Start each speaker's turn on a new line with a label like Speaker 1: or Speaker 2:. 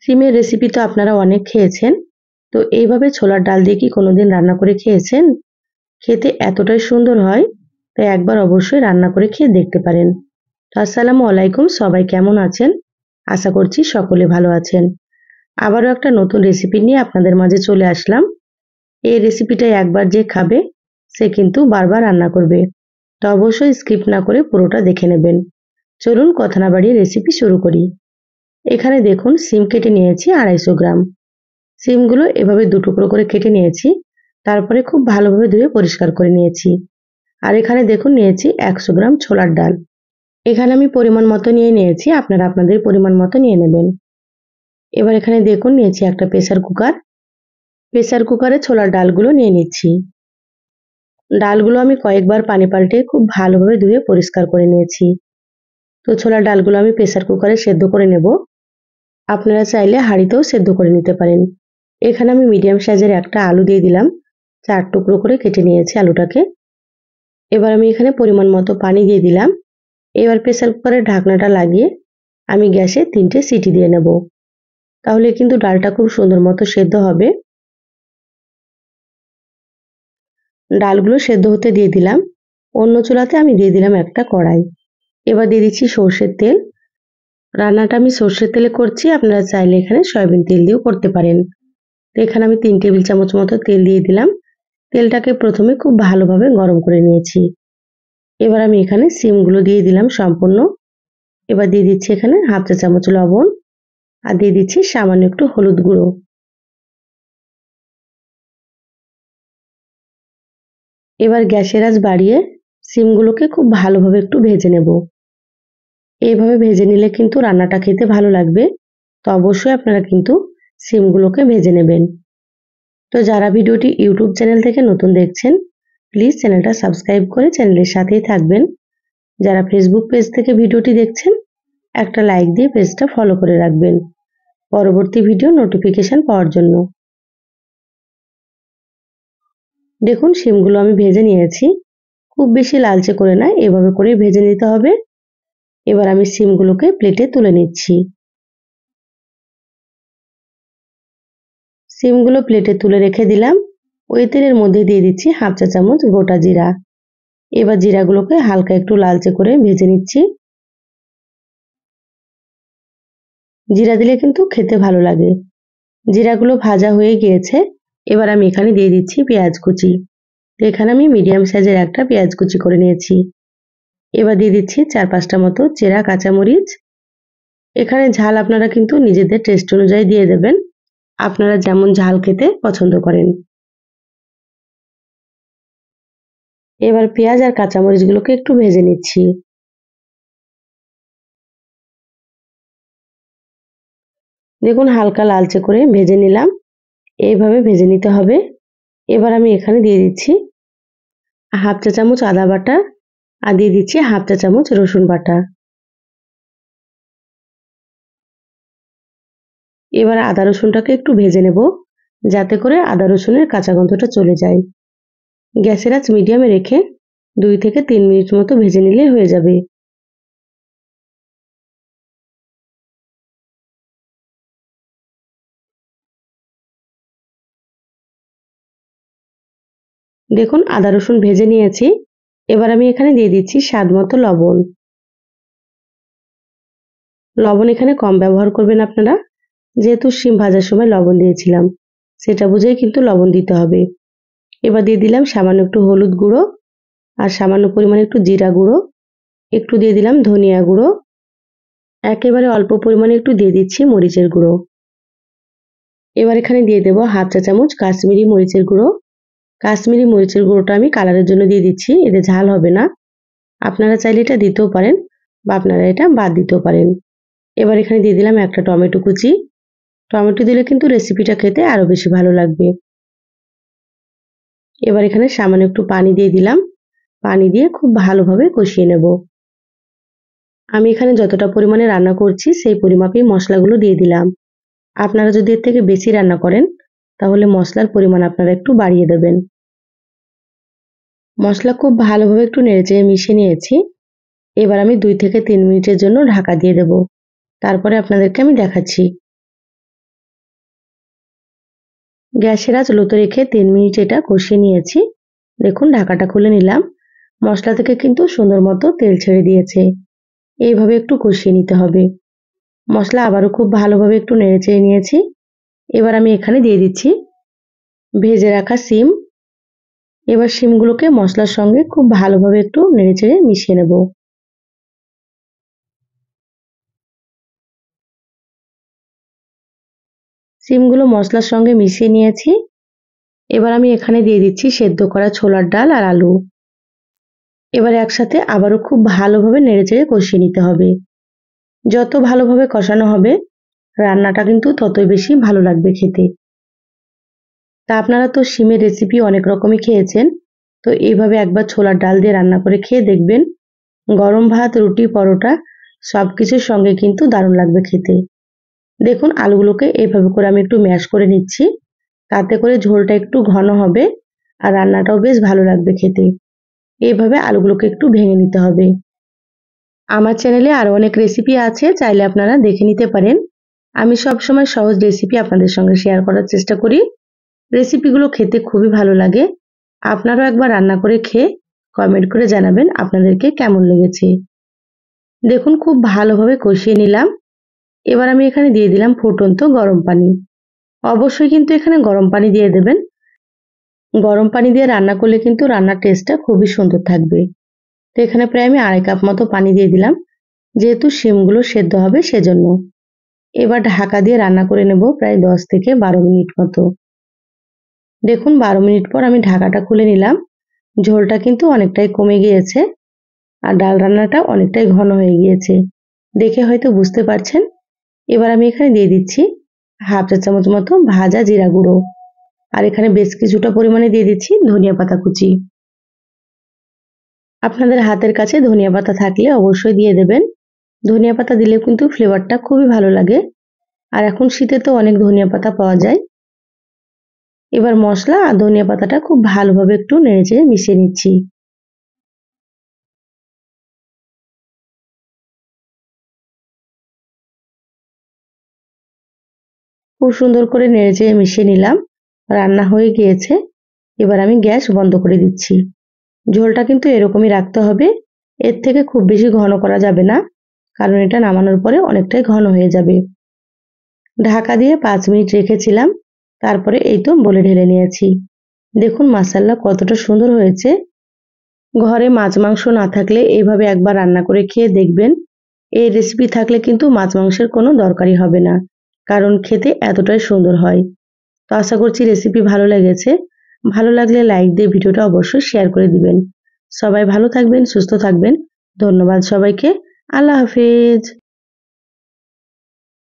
Speaker 1: সিমের রেসিপি তো আপনারা অনেক খেয়েছেন। তো এইভাবে ছোলার ডাল দিয়ে কি কোনোদিন রান্না করে খেয়েছেন? খেতে এতটাই সুন্দর হয়, তাই একবার অবশ্যই রান্না করে খেয়ে দেখতে পারেন। তো আসসালামু আলাইকুম, সবাই কেমন আছেন? আশা করছি সকলে ভালো আছেন। আবারও একটা নতুন রেসিপি নিয়ে আপনাদের মাঝে চলে আসলাম। এই রেসিপিটা একবার যে খাবে সে কিন্তু বারবার রান্না করবে। তো অবশ্যই স্কিপ না করে পুরোটা দেখে নেবেন। চলুন কথা না বাড়িয়ে রেসিপি শুরু করি। এখানে দেখুন সিম কেটে নিয়েছি 250 গ্রাম। সিমগুলো এভাবে দুটুকরো করে কেটে নিয়েছি, তারপরে খুব ভালোভাবে ধুয়ে পরিষ্কার করে নিয়েছি। আর এখানে দেখুন নিয়েছি 100 গ্রাম ছোলার ডাল। এখানে আমি পরিমাণ মতো নিয়ে নিয়েছি, আপনারা আপনাদের পরিমাণ মতো নিয়ে নেবেন। এবার এখানে দেখুন নিয়েছি একটা প্রেসার কুকার। প্রেসার কুকারে ছোলার ডালগুলো নিয়ে নিচ্ছি। ডালগুলো আমি কয়েকবার পানি পাল্টে খুব ভালোভাবে ধুয়ে পরিষ্কার করে নিয়েছি। তো ছোলার ডালগুলো আমি প্রেসার কুকারে সেদ্ধ করে নেব। আপনারা চাইলে হাঁড়িতেও সেদ্ধ করে নিতে পারেন। এখানে আমি মিডিয়াম সাইজের একটা আলু দিয়ে দিলাম, 4 টুকরো করে কেটে নিয়েছি আলুটাকে। এবার আমি এখানে পরিমাণ মতো পানি দিয়ে দিলাম। এবার প্রেসার কুকারের ঢাকনাটা লাগিয়ে আমি গ্যাসে 3টে সিটি দিয়ে নেব। তাহলে কিন্তু ডালটা খুব সুন্দর মতো সেদ্ধ হবে। ডালগুলো সেদ্ধ হতে দিয়ে দিলাম। অন্য চুলাতে আমি দিয়ে দিলাম একটা কড়াই। এবার দিয়ে দিচ্ছি সর্ষের তেল। রান্নাটা আমি সর্ষের তেলে করছি, আপনারা চাইলে এখানে সয়াবিন তেল দিয়েও করতে পারেন। তো এখানে আমি 3 টেবিল চামচ মতো তেল দিয়ে দিলাম। তেলটাকে প্রথমে খুব ভালোভাবে গরম করে নিয়েছি। এবার আমি এখানে সিমগুলো দিয়ে দিলাম সম্পূর্ণ। এবার দিয়ে দিচ্ছি এখানে হাফ চা চামচ লবণ আর দিয়ে দিচ্ছি সামান্য একটু হলুদ গুঁড়ো। এবার গ্যাসের আঁচ বাড়িয়ে সিমগুলোকে খুব ভালোভাবে একটু ভেজে নেব। এইভাবে ভেজে নিলে কিন্তু রান্নাটা খেতে ভালো লাগবে। তো অবশ্যই আপনারা কিন্তু সিমগুলোকে ভেজে নেবেন। তো যারা ভিডিওটি ইউটিউব চ্যানেল থেকে নতুন দেখছেন, প্লিজ চ্যানেলটা সাবস্ক্রাইব করে চ্যানেলের সাথেই থাকবেন। যারা ফেসবুক পেজ থেকে ভিডিওটি দেখছেন, একটা লাইক দিয়ে পেজটা ফলো করে রাখবেন পরবর্তী ভিডিও নোটিফিকেশন পাওয়ার জন্য। দেখুন সিমগুলো আমি ভেজে নিয়েছি, খুব বেশি লালচে করে না, এভাবে করে ভেজে নিতে হবে। এবার আমি সিমগুলোকে প্লেটে তুলে নিচ্ছি। সিমগুলো প্লেটে তুলে রেখে দিলাম। ওই তেলের মধ্যে দিয়ে দিচ্ছি হাফ চা চামচ গোটা জিরা। এবার জিরাগুলোকে হালকা একটু লালচে করে ভেজে নিচ্ছি। জিরা দিলে কিন্তু খেতে ভালো লাগে। জিরাগুলো ভাজা হয়ে গিয়েছে। এবার আমি এখানে দিয়ে দিচ্ছি পেঁয়াজ কুচি। তো এখানে আমি মিডিয়াম সাইজের একটা পেঁয়াজ কুচি করে নিয়েছি। এবার দিয়ে দিচ্ছি 4-5টা মতো চেরা কাঁচামরিচ। এখানে ঝাল আপনারা কিন্তু নিজেদের টেস্ট অনুযায়ী দিয়ে দেবেন, আপনারা যেমন ঝাল খেতে পছন্দ করেন। এবার পেঁয়াজ আর কাঁচামরিচগুলোকে একটু ভেজে নিচ্ছি। দেখুন হালকা লালচে করে ভেজে নিলাম। এইভাবে ভেজে নিতে হবে। এবার আমি এখানে দিয়ে দিচ্ছি হাফ চা চামচ আদা বাটা আর দিয়ে দিচ্ছি হাফ চা চামচ রসুন বাটা। এবার আদা রসুনটাকে একটু ভেজে নেব, যাতে করে আদা রসুনের কাঁচা গন্ধটা চলে যায়। গ্যাসের আঁচ মিডিয়ামে রেখে 2 থেকে 3 মিনিট মতো ভেজে নিলে হয়ে যাবে। দেখুন আদা রসুন ভেজে নিয়েছি। এবার আমি এখানে দিয়ে দিচ্ছি স্বাদ মতো লবণ। লবণ এখানে কম ব্যবহার করবেন আপনারা, যেহেতু শিম ভাজার সময় লবণ দিয়েছিলাম, সেটা বুঝেই কিন্তু লবণ দিতে হবে। এবার দিয়ে দিলাম সামান্য একটু হলুদ গুঁড়ো আর সামান্য পরিমাণে একটু জিরা গুঁড়ো, একটু দিয়ে দিলাম ধনিয়া গুঁড়ো, একেবারে অল্প পরিমাণে একটু দিয়ে দিচ্ছি মরিচের গুঁড়ো। এবার এখানে দিয়ে দেবো হাফ চা চামচ কাশ্মীরি মরিচের গুঁড়ো। কাশ্মীরি মরিচের গুঁড়োটা আমি কালারের জন্য দিয়ে দিচ্ছি, এতে ঝাল হবে না। আপনারা চাইলে এটা দিতেও পারেন বা আপনারা এটা বাদ দিতেও পারেন। এবার এখানে দিয়ে দিলাম একটা টমেটো কুচি। টমেটো দিলে কিন্তু রেসিপিটা খেতে আরো বেশি ভালো লাগবে। এবার এখানে সামান্য একটু পানি দিয়ে দিলাম। পানি দিয়ে খুব ভালোভাবে কষিয়ে নেব। আমি এখানে যতটা পরিমাণে রান্না করছি সেই পরিমাপেই মশলাগুলো দিয়ে দিলাম। আপনারা যদি এর থেকে বেশি রান্না করেন তাহলে মশলার পরিমাণ আপনারা একটু বাড়িয়ে দেবেন। মশলা খুব ভালোভাবে একটু নেড়েচেড়ে মিশিয়ে নিয়েছি। এবার আমি 2 থেকে 3 মিনিটের জন্য ঢাকা দিয়ে দেব। তারপরে আপনাদেরকে আমি দেখাচ্ছি। গ্যাসের আঁচ লোতে রেখে 3 মিনিট এটা কষিয়ে নিয়েছি। দেখুন ঢাকাটা খুলে নিলাম। মশলা থেকে কিন্তু সুন্দর মতো তেল ছেড়ে দিয়েছে। এইভাবে একটু কষিয়ে নিতে হবে। মশলা আবারও খুব ভালোভাবে একটু নেড়েচেড়ে নিয়েছি। এবার আমি এখানে দিয়ে দিচ্ছি ভেজে রাখা শিম। এবার শিমগুলোকে মশলার সঙ্গে খুব ভালোভাবে একটু নেড়েচেড়ে মিশিয়ে নেব। শিমগুলো মশলার সঙ্গে মিশিয়ে নিয়েছি। এবার আমি এখানে দিয়ে দিচ্ছি সেদ্ধ করা ছোলার ডাল আর আলু। এবার একসাথে আবারও খুব ভালোভাবে নেড়েচেড়ে কষিয়ে নিতে হবে। যত ভালোভাবে কষানো হবে রান্নাটা কিন্তু ততই বেশি ভালো লাগবে খেতে। তা আপনারা তো শিমের রেসিপি অনেক রকমই খেয়েছেন, তো এইভাবে একবার ছোলার ডাল দিয়ে রান্না করে খেয়ে দেখবেন। গরম ভাত, রুটি, পরোটা সবকিছুর সঙ্গে কিন্তু দারুণ লাগবে খেতে। দেখুন আলুগুলোকে এইভাবে করে আমি একটু ম্যাশ করে নিচ্ছি, তাতে করে ঝোলটা একটু ঘন হবে আর রান্নাটাও বেশ ভালো লাগবে খেতে। এইভাবে আলুগুলোকে একটু ভেঙে নিতে হবে। আমার চ্যানেলে আরও অনেক রেসিপি আছে, চাইলে আপনারা দেখে নিতে পারেন। আমি সবসময় সহজ রেসিপি আপনাদের সঙ্গে শেয়ার করার চেষ্টা করি। রেসিপিগুলো খেতে খুবই ভালো লাগে। আপনারাও একবার রান্না করে খেয়ে কমেন্ট করে জানাবেন আপনাদেরকে কেমন লেগেছে। দেখুন খুব ভালোভাবে কষিয়ে নিলাম। এবার আমি এখানে দিয়ে দিলাম ফুটন্ত গরম পানি। অবশ্যই কিন্তু এখানে গরম পানি দিয়ে দেবেন। গরম পানি দিয়ে রান্না করলে কিন্তু রান্নার টেস্টটা খুবই সুন্দর থাকবে। তো এখানে প্রায় আমি 2.5 কাপ মতো পানি দিয়ে দিলাম, যেহেতু শিমগুলো সেদ্ধ হবে সেজন্য। এবার ঢাকা দিয়ে রান্না করে নেব প্রায় 10 থেকে 12 মিনিট মতো। দেখুন 12 মিনিট পর আমি ঢাকাটা খুলে নিলাম। ঝোলটা কিন্তু অনেকটাই কমে গিয়েছে আর ডাল রান্নাটা অনেকটাই ঘন হয়ে গিয়েছে। দেখে হয়তো বুঝতে পারছেন। এবার আমি এখানে দিয়ে দিচ্ছি হাফ চা চামচ মতো ভাজা জিরা গুঁড়ো আর এখানে বেশ কিছুটা পরিমাণে দিয়ে দিচ্ছি ধনিয়া পাতা কুচি। আপনাদের হাতের কাছে ধনিয়া পাতা থাকলে অবশ্যই দিয়ে দেবেন। ধনিয়া পাতা দিলে কিন্তু ফ্লেভারটা খুবই ভালো লাগে। আর এখন শীতে তো অনেক ধনিয়া পাতা পাওয়া যায়। এবার মশলা আর ধনিয়া পাতাটা খুব ভালোভাবে একটু নেড়েচেড়ে মিশিয়ে নিচ্ছি। খুব সুন্দর করে নেড়েচেড়ে মিশিয়ে নিলাম। রান্না হয়ে গিয়েছে। এবার আমি গ্যাস বন্ধ করে দিচ্ছি। ঝোলটা কিন্তু এরকমই রাখতে হবে। এর থেকে খুব বেশি ঘন করা যাবে না, কারণ এটা নামানোর পরে অনেকটাই ঘন হয়ে যাবে। ঢাকা দিয়ে 5 মিনিট রেখেছিলাম। তারপরে এই তো বলে ঢেলে নিয়েছি। দেখুন মাশাআল্লাহ কতটা সুন্দর হয়েছে। ঘরে মাছ মাংস না থাকলে এইভাবে একবার রান্না করে খেয়ে দেখবেন। এই রেসিপি থাকলে কিন্তু মাছ মাংসের কোনো দরকারই হবে না, কারণ খেতে এতটাই সুন্দর হয়। তো আশা করছি রেসিপি ভালো লেগেছে। ভালো লাগলে লাইক দিয়ে ভিডিওটা অবশ্যই শেয়ার করে দিবেন। সবাই ভালো থাকবেন, সুস্থ থাকবেন। ধন্যবাদ সবাইকে। আল্লাহ হাফেজ।